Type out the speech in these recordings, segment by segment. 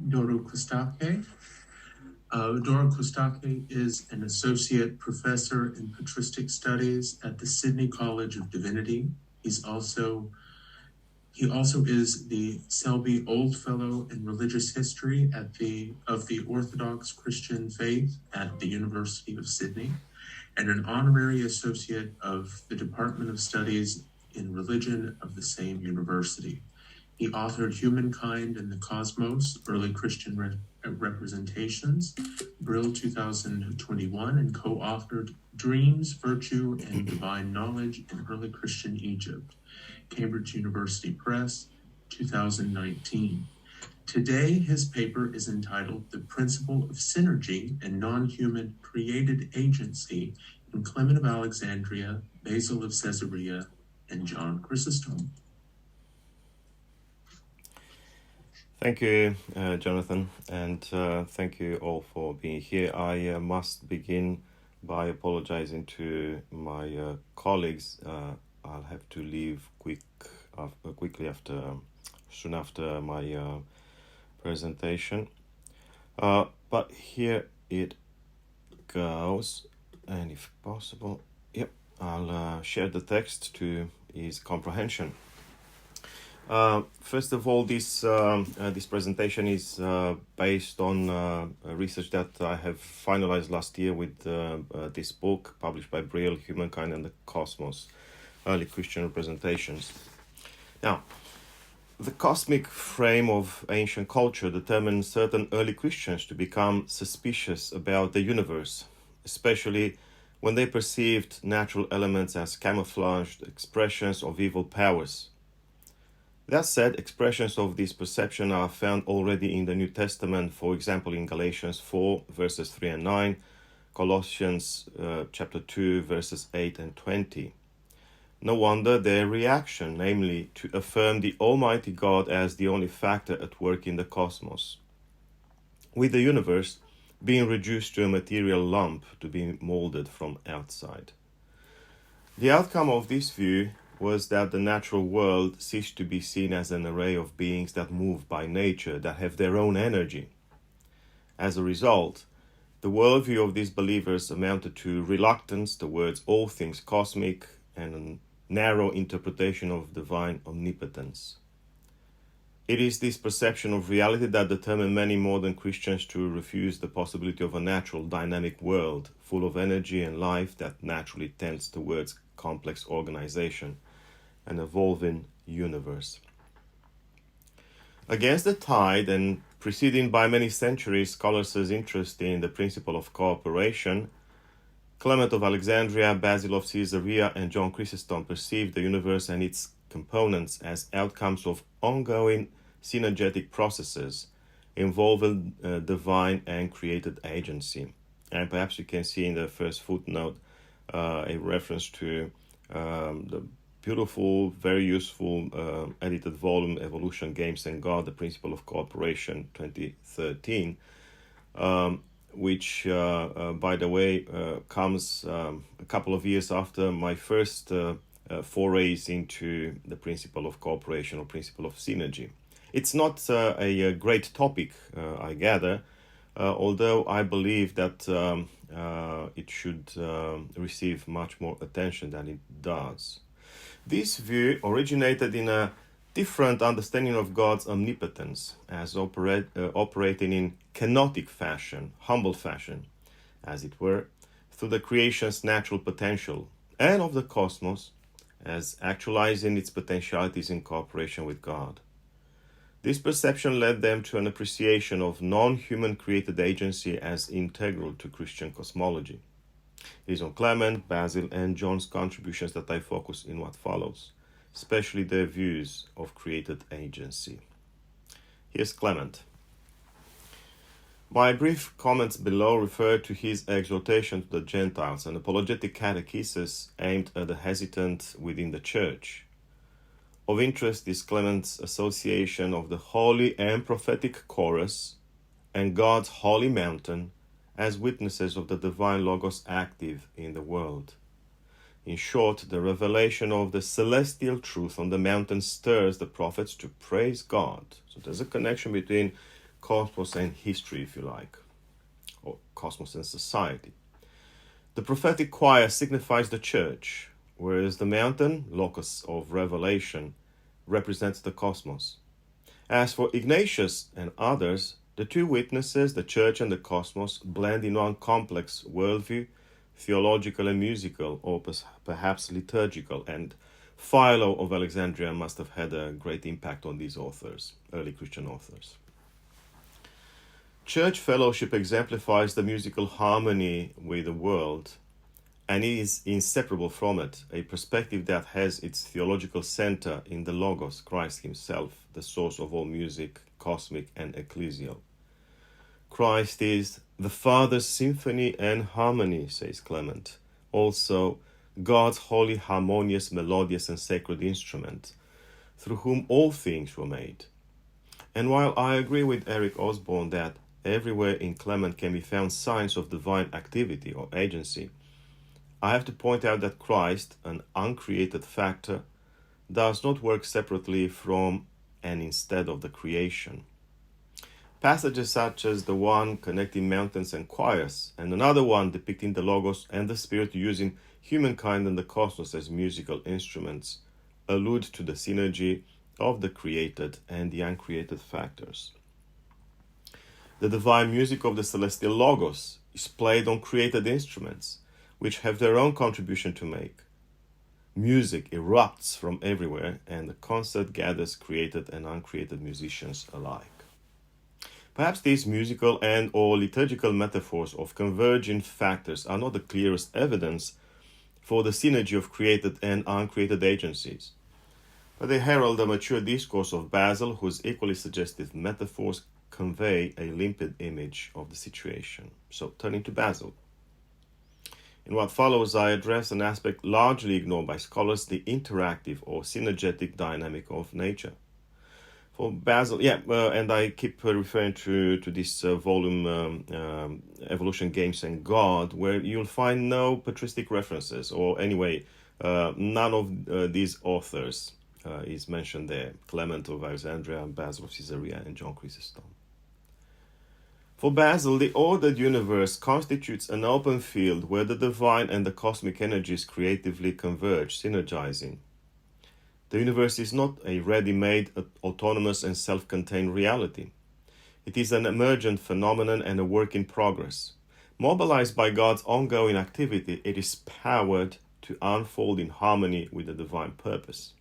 Doru Costache. Doru Costache is an associate professor in patristic studies at the Sydney College of Divinity. He also is the Selby Old Fellow in Religious History of the Orthodox Christian Faith at the University of Sydney, and an honorary associate of the Department of Studies in Religion of the same university. He authored Humankind and the Cosmos, Early Christian Representations, Brill 2021, and co-authored Dreams, Virtue, and Divine Knowledge in Early Christian Egypt, Cambridge University Press, 2019. Today, his paper is entitled The Principle of Synergy and Non-Human Created Agency in Clement of Alexandria, Basil of Caesarea, and John Chrysostom. Thank you, Jonathan, and thank you all for being here. I must begin by apologizing to my colleagues. I'll have to leave soon after my presentation. But here it goes, and if possible, I'll share the text to ease comprehension. First of all, this presentation is based on research that I have finalized last year with this book published by Brill, Humankind and the Cosmos, Early Christian Representations. Now, the cosmic frame of ancient culture determined certain early Christians to become suspicious about the universe, especially when they perceived natural elements as camouflaged expressions of evil powers. That said, expressions of this perception are found already in the New Testament, for example in Galatians 4 verses 3 and 9, Colossians chapter 2 verses 8 and 20. No wonder their reaction, namely to affirm the Almighty God as the only factor at work in the cosmos, with the universe being reduced to a material lump to be moulded from outside. The outcome of this view was that the natural world ceased to be seen as an array of beings that move by nature, that have their own energy. As a result, the worldview of these believers amounted to reluctance towards all things cosmic and a narrow interpretation of divine omnipotence. It is this perception of reality that determined many modern Christians to refuse the possibility of a natural dynamic world full of energy and life that naturally tends towards complex organization, an evolving universe. Against the tide and preceding by many centuries scholars' interest in the principle of cooperation, Clement of Alexandria, Basil of Caesarea, and John Chrysostom perceived the universe and its components as outcomes of ongoing synergetic processes involving divine and created agency. And perhaps you can see in the first footnote a reference to the beautiful, very useful edited volume, Evolution, Games and God, The Principle of Cooperation, 2013, which, by the way, comes a couple of years after my first forays into the principle of cooperation or principle of synergy. It's not a great topic, I gather, although I believe that it should receive much more attention than it does. This view originated in a different understanding of God's omnipotence as operating in kenotic fashion, humble fashion, as it were, through the creation's natural potential, and of the cosmos as actualizing its potentialities in cooperation with God. This perception led them to an appreciation of non-human created agency as integral to Christian cosmology. It is on Clement, Basil, and John's contributions that I focus in what follows, especially their views of created agency. Here's Clement. My brief comments below refer to his exhortation to the Gentiles, an apologetic catechesis aimed at the hesitant within the Church. Of interest is Clement's association of the holy and prophetic chorus and God's holy mountain as witnesses of the divine Logos active in the world. In short, the revelation of the celestial truth on the mountain stirs the prophets to praise God. So there's a connection between cosmos and history, if you like, or cosmos and society. The prophetic choir signifies the church, whereas the mountain, locus of revelation, represents the cosmos. As for Ignatius and others, the two witnesses, the church and the cosmos, blend in one complex worldview, theological and musical, or perhaps liturgical, and Philo of Alexandria must have had a great impact on these authors, early Christian authors. Church fellowship exemplifies the musical harmony with the world and is inseparable from it, a perspective that has its theological center in the Logos, Christ himself, the source of all music, cosmic and ecclesial. Christ is the Father's symphony and harmony, says Clement. Also, God's holy, harmonious, melodious and sacred instrument, through whom all things were made. And while I agree with Eric Osborne that everywhere in Clement can be found signs of divine activity or agency, I have to point out that Christ, an uncreated factor, does not work separately from and instead of the creation. Passages such as the one connecting mountains and choirs, and another one depicting the Logos and the Spirit using humankind and the cosmos as musical instruments, allude to the synergy of the created and the uncreated factors. The divine music of the celestial Logos is played on created instruments, which have their own contribution to make. Music erupts from everywhere, and the concert gathers created and uncreated musicians alike. Perhaps these musical and or liturgical metaphors of converging factors are not the clearest evidence for the synergy of created and uncreated agencies, but they herald the mature discourse of Basil, whose equally suggestive metaphors convey a limpid image of the situation. So, turning to Basil. In what follows, I address an aspect largely ignored by scholars, the interactive or synergetic dynamic of nature. For Basil, and I keep referring to this volume, Evolution, Games and God, where you'll find no patristic references, or anyway, none of these authors is mentioned there. Clement of Alexandria, Basil of Caesarea, and John Chrysostom. For Basil, the ordered universe constitutes an open field where the divine and the cosmic energies creatively converge, synergizing. The universe is not a ready-made, autonomous and self-contained reality. It is an emergent phenomenon and a work in progress. Mobilized by God's ongoing activity, it is powered to unfold in harmony with the divine purpose.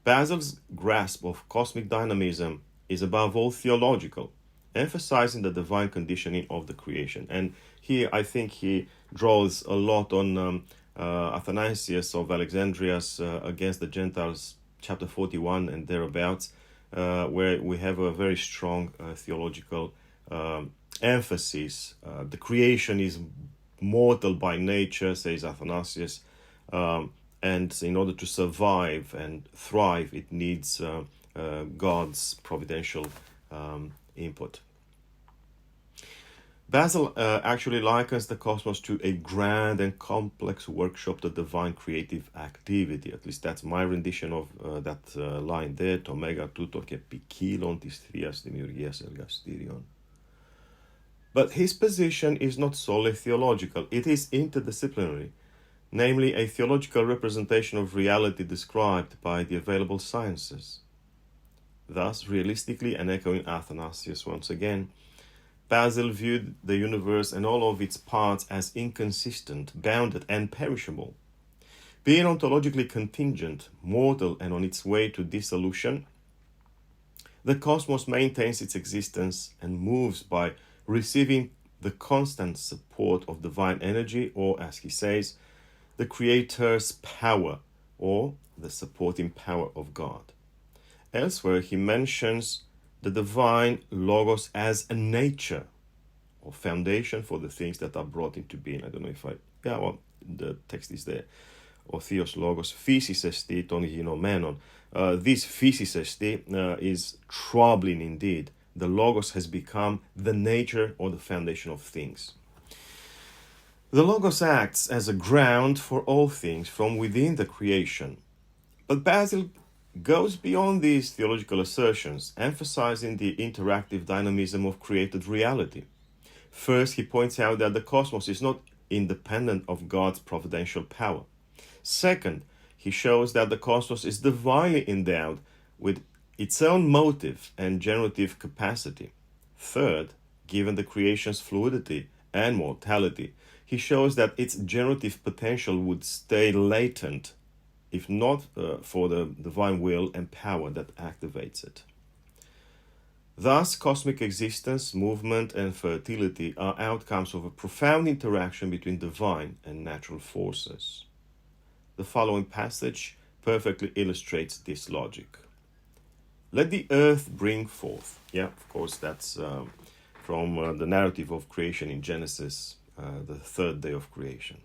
Basil's grasp of cosmic dynamism is above all theological, emphasizing the divine conditioning of the creation. And here I think he draws a lot on Athanasius of Alexandria's Against the Gentiles, chapter 41 and thereabouts, where we have a very strong theological emphasis. The creation is mortal by nature, says Athanasius, and in order to survive and thrive, it needs God's providential input. Basil actually likens the cosmos to a grand and complex workshop of divine creative activity. At least that's my rendition of that line there. To mega tuto ke pikilon tis trias demiurgias ergasterion. But his position is not solely theological. It is interdisciplinary, namely a theological representation of reality described by the available sciences. Thus, realistically, and echoing Athanasius once again, Basil viewed the universe and all of its parts as inconsistent, bounded, and perishable. Being ontologically contingent, mortal, and on its way to dissolution, the cosmos maintains its existence and moves by receiving the constant support of divine energy, or, as he says, the Creator's power, or the supporting power of God. Elsewhere, he mentions the divine Logos as a nature or foundation for the things that are brought into being. I don't know if the text is there. Or Theos Logos, physis esti ton ginomenon. This physis esti is troubling indeed. The Logos has become the nature or the foundation of things. The Logos acts as a ground for all things from within the creation. But Basil goes beyond these theological assertions, emphasizing the interactive dynamism of created reality. First, he points out that the cosmos is not independent of God's providential power. Second, he shows that the cosmos is divinely endowed with its own motive and generative capacity. Third, given the creation's fluidity and mortality, he shows that its generative potential would stay latent if not for the divine will and power that activates it. Thus, cosmic existence, movement, and fertility are outcomes of a profound interaction between divine and natural forces. The following passage perfectly illustrates this logic. Let the earth bring forth. Yeah, of course, that's from the narrative of creation in Genesis, the third day of creation.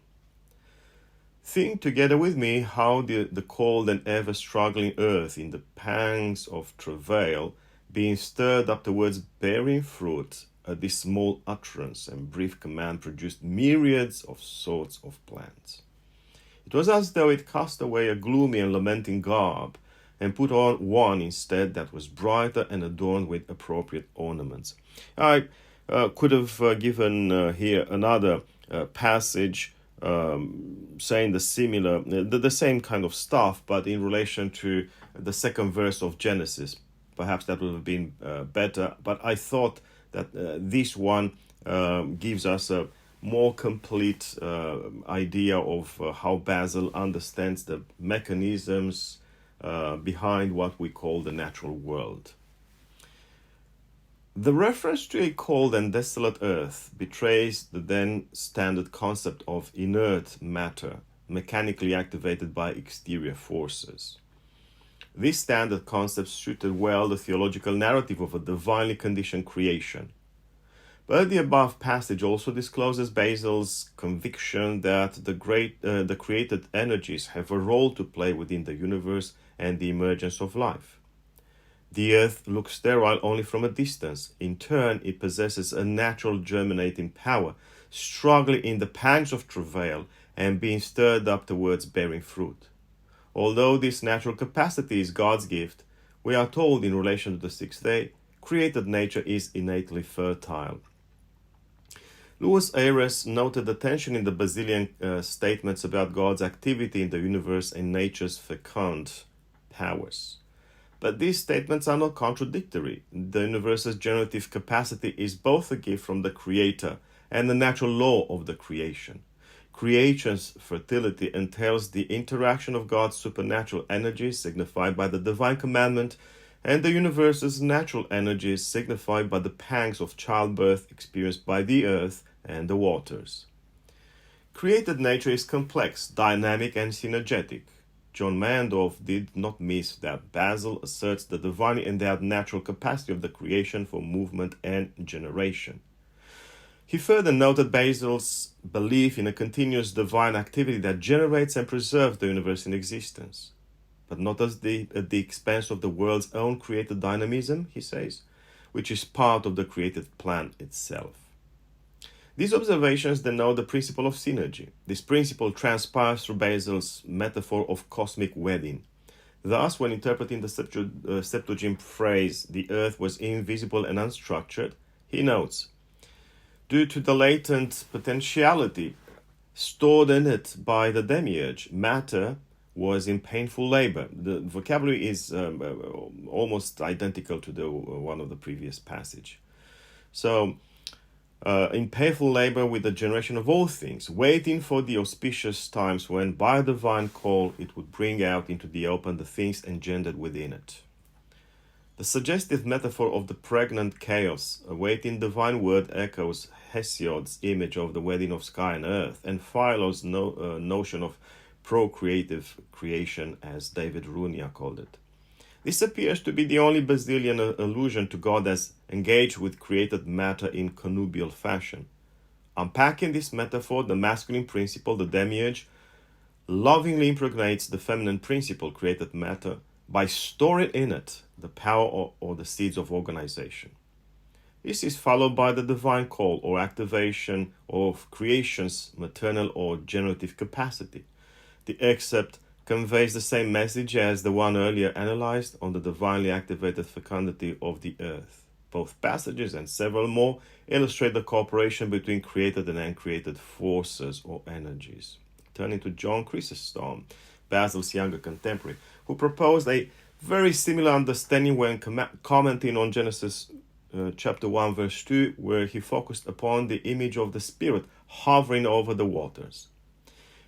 Think together with me how the cold and ever-struggling earth in the pangs of travail, being stirred up towards bearing fruit, at this small utterance and brief command produced myriads of sorts of plants. It was as though it cast away a gloomy and lamenting garb, and put on one instead that was brighter and adorned with appropriate ornaments. I could have given here another passage saying the same kind of stuff, but in relation to the second verse of Genesis. Perhaps that would have been better, but I thought that this one gives us a more complete idea of how Basil understands the mechanisms behind what we call the natural world. The reference to a cold and desolate earth betrays the then standard concept of inert matter, mechanically activated by exterior forces. This standard concept suited well the theological narrative of a divinely conditioned creation. But the above passage also discloses Basil's conviction that the created energies have a role to play within the universe and the emergence of life. The earth looks sterile only from a distance. In turn, it possesses a natural germinating power, struggling in the pangs of travail and being stirred up towards bearing fruit. Although this natural capacity is God's gift, we are told in relation to the sixth day, created nature is innately fertile. Louis Ayres noted the tension in the Basilian statements about God's activity in the universe and nature's fecund powers. But these statements are not contradictory. The universe's generative capacity is both a gift from the Creator and the natural law of the creation. Creation's fertility entails the interaction of God's supernatural energies, signified by the divine commandment, and the universe's natural energies, signified by the pangs of childbirth experienced by the earth and the waters. Created nature is complex, dynamic, and synergetic. John Mandorf did not miss that Basil asserts the divinely endowed natural capacity of the creation for movement and generation. He further noted Basil's belief in a continuous divine activity that generates and preserves the universe in existence, but not at the expense of the world's own created dynamism, he says, which is part of the created plan itself. These observations denote the principle of synergy. This principle transpires through Basil's metaphor of cosmic wedding. Thus, when interpreting the Septuagint phrase, the earth was invisible and unstructured, he notes, due to the latent potentiality stored in it by the demiurge, matter was in painful labor. The vocabulary is almost identical to the one of the previous passage. So, in painful labor with the generation of all things, waiting for the auspicious times when, by divine call, it would bring out into the open the things engendered within it. The suggestive metaphor of the pregnant chaos, awaiting divine word, echoes Hesiod's image of the wedding of sky and earth, and Philo's notion of procreative creation, as David Runia called it. This appears to be the only Basilian allusion to God as engaged with created matter in connubial fashion. Unpacking this metaphor, the masculine principle, the demiurge, lovingly impregnates the feminine principle, created matter, by storing in it the power or the seeds of organization. This is followed by the divine call or activation of creation's maternal or generative capacity. The accept conveys the same message as the one earlier analyzed on the divinely activated fecundity of the earth. Both passages and several more illustrate the cooperation between created and uncreated forces or energies. Turning to John Chrysostom, Basil's younger contemporary, who proposed a very similar understanding when commenting on Genesis chapter 1 verse 2, where he focused upon the image of the Spirit hovering over the waters.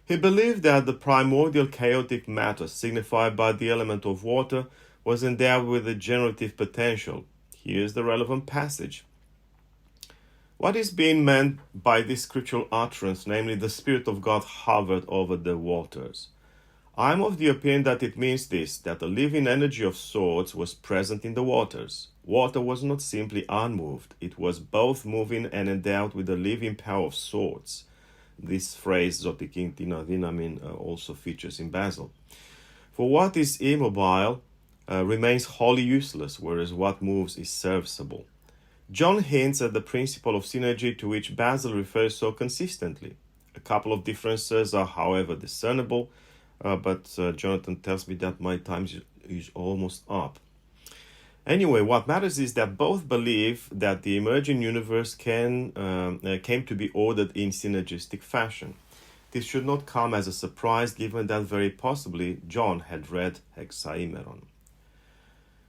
He believed that the primordial chaotic matter signified by the element of water was endowed with a generative potential. Here's the relevant passage. What is being meant by this scriptural utterance, namely the Spirit of God hovered over the waters? I am of the opinion that it means this, that a living energy of sorts was present in the waters. Water was not simply unmoved, it was both moving and endowed with a living power of sorts. This phrase, zotikintina dinamin, also features in Basil. For what is immobile remains wholly useless, whereas what moves is serviceable. John hints at the principle of synergy to which Basil refers so consistently. A couple of differences are, however, discernible, but Jonathan tells me that my time is almost up. Anyway, what matters is that both believe that the emerging universe came to be ordered in synergistic fashion. This should not come as a surprise, given that very possibly John had read Hexaimeron.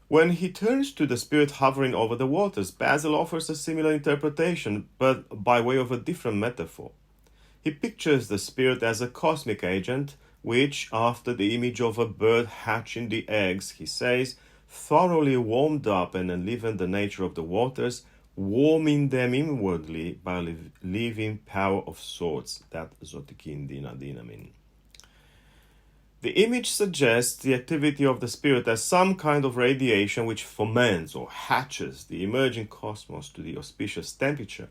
When he turns to the Spirit hovering over the waters, Basil offers a similar interpretation, but by way of a different metaphor. He pictures the Spirit as a cosmic agent, which, after the image of a bird hatching the eggs, he says, thoroughly warmed up and enlivened the nature of the waters, warming them inwardly by living power of sorts, that zotikindina dinamin. The image suggests the activity of the Spirit as some kind of radiation which foments or hatches the emerging cosmos to the auspicious temperature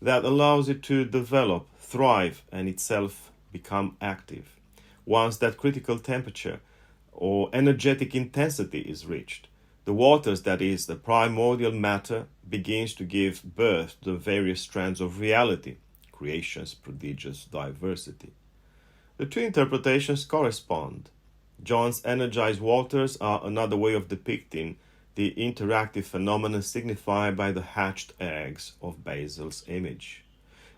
that allows it to develop, thrive, and itself become active. Once that critical temperature or energetic intensity is reached, the waters, that is, the primordial matter, begins to give birth to the various strands of reality, creation's prodigious diversity. The two interpretations correspond. John's energized waters are another way of depicting the interactive phenomenon signified by the hatched eggs of Basil's image.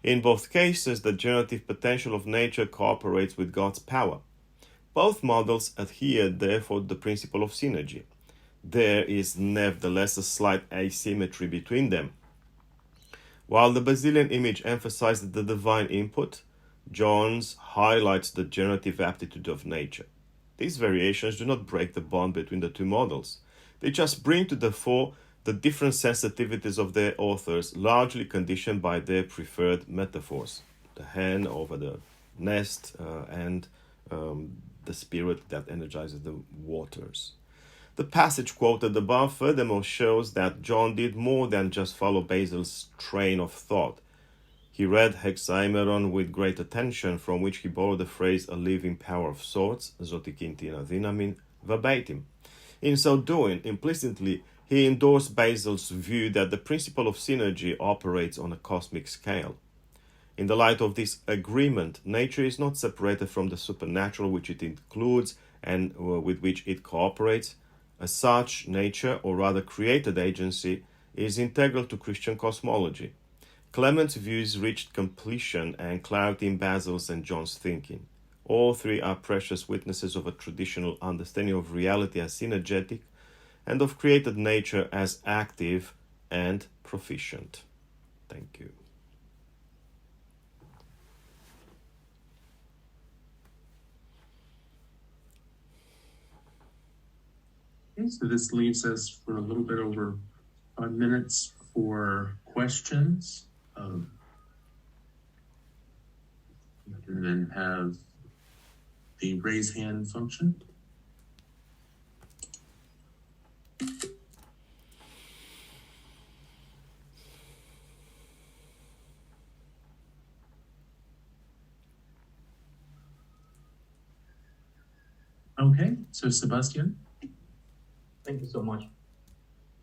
In both cases, the generative potential of nature cooperates with God's power. Both models adhere, therefore, to the principle of synergy. There is nevertheless a slight asymmetry between them. While the Basilian image emphasizes the divine input, John's highlights the generative aptitude of nature. These variations do not break the bond between the two models. They just bring to the fore the different sensitivities of their authors, largely conditioned by their preferred metaphors. The hen over the nest and the Spirit that energizes the waters. The passage quoted above furthermore shows that John did more than just follow Basil's train of thought. He read Hexaimeron with great attention, from which he borrowed the phrase a living power of sorts, zotikintina dinamin, verbatim. In so doing, implicitly, he endorsed Basil's view that the principle of synergy operates on a cosmic scale. In the light of this agreement, nature is not separated from the supernatural which it includes and with which it cooperates. As such, nature, or rather created agency, is integral to Christian cosmology. Clement's views reached completion and clarity in Basil's and John's thinking. All three are precious witnesses of a traditional understanding of reality as synergetic and of created nature as active and proficient. Thank you. Okay, so this leaves us for a little bit over 5 minutes for questions. You can then have the raise hand function. Okay, so Sebastian. Thank you so much.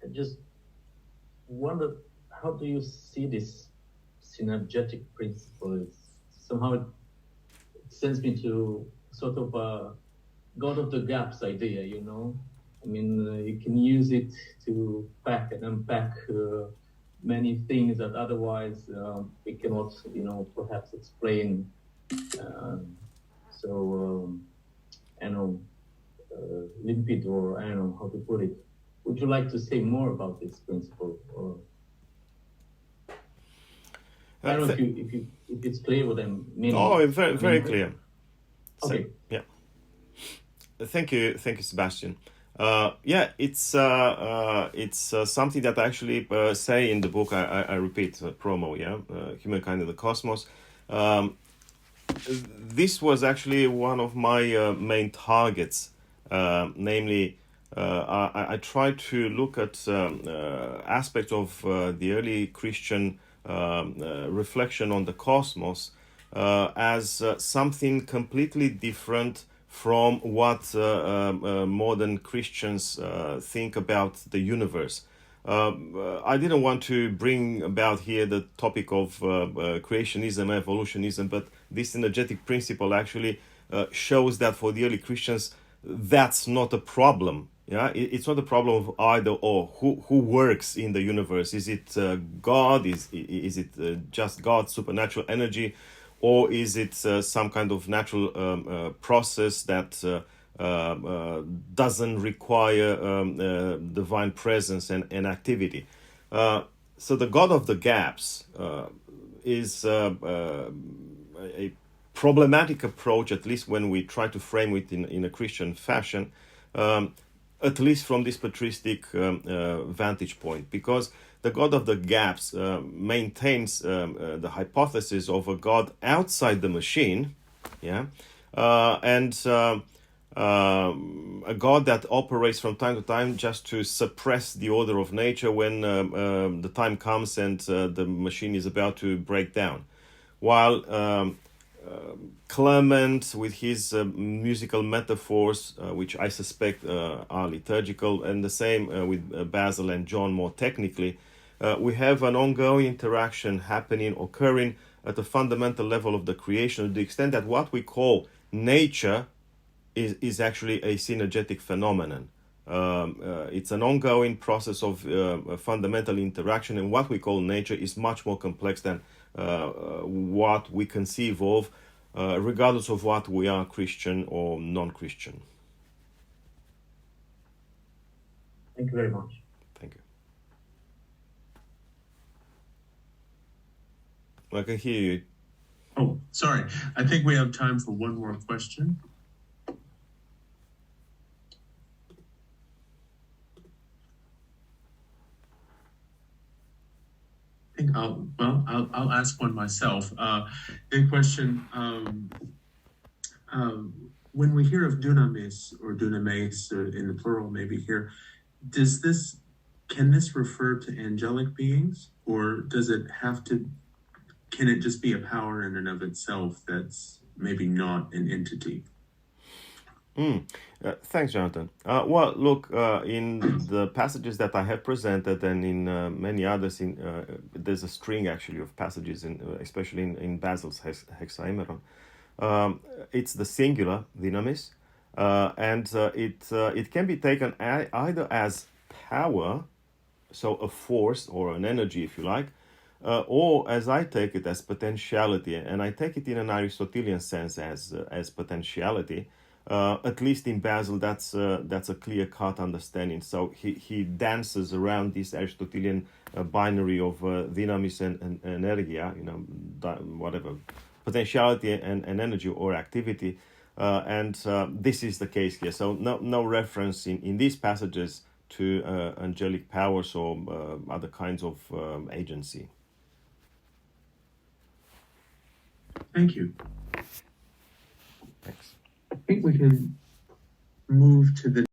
I just wondered, how do you see this synergetic principle? Somehow it sends me to sort of God of the gaps idea, you know. I mean, you can use it to pack and unpack many things that otherwise we cannot, you know, perhaps explain. I don't know, limpid, or I don't know how to put it. Would you like to say more about this principle, or I don't know if it's clear what I'm meaning. Oh, very clear. Okay. Yeah. Thank you, Sebastian. It's something that I actually say in the book. I repeat, promo. Humankind and the Cosmos. This was actually one of my main targets. Namely, I tried to look at aspects of the early Christian reflection on the cosmos as something completely different from what modern Christians think about the universe. I didn't want to bring about here the topic of creationism, evolutionism, but this synergetic principle actually shows that for the early Christians, that's not a problem. Yeah, it's not a problem of either or. Who works in the universe? Is it God? Is it just God, supernatural energy, or is it some kind of natural process that doesn't require divine presence and activity? So the God of the gaps is a problematic approach, at least when we try to frame it in a Christian fashion, at least from this patristic vantage point, because the God of the gaps maintains the hypothesis of a God outside the machine, and a God that operates from time to time just to suppress the order of nature when the time comes and the machine is about to break down. While Clement, with his musical metaphors, which I suspect are liturgical, and the same with Basil and John more technically, we have an ongoing interaction occurring at the fundamental level of the creation, to the extent that what we call nature is actually a synergetic phenomenon. It's an ongoing process of fundamental interaction, and what we call nature is much more complex than what we conceive of, regardless of what we are, Christian or non-Christian. Thank you very much. Thank you. I can hear you. Oh, sorry. I think we have time for one more question. I think I'll ask one myself. The question, when we hear of dunamis or dunamis in the plural maybe here, can this refer to angelic beings, or can it just be a power in and of itself that's maybe not an entity? Thanks, Jonathan. Well, look, in the passages that I have presented, and in many others, there's a string actually of passages, especially in Basil's Hexaemeron. It's the singular, dynamis, and it can be taken either as power, so a force or an energy, if you like, or as I take it, as potentiality, and I take it in an Aristotelian sense as potentiality. At least in Basil, that's a clear-cut understanding. So he dances around this Aristotelian binary of dynamis and energia, whatever, potentiality and energy or activity, and this is the case here. So no reference in these passages to angelic powers or other kinds of agency. Thank you. Thanks. I think we can move to the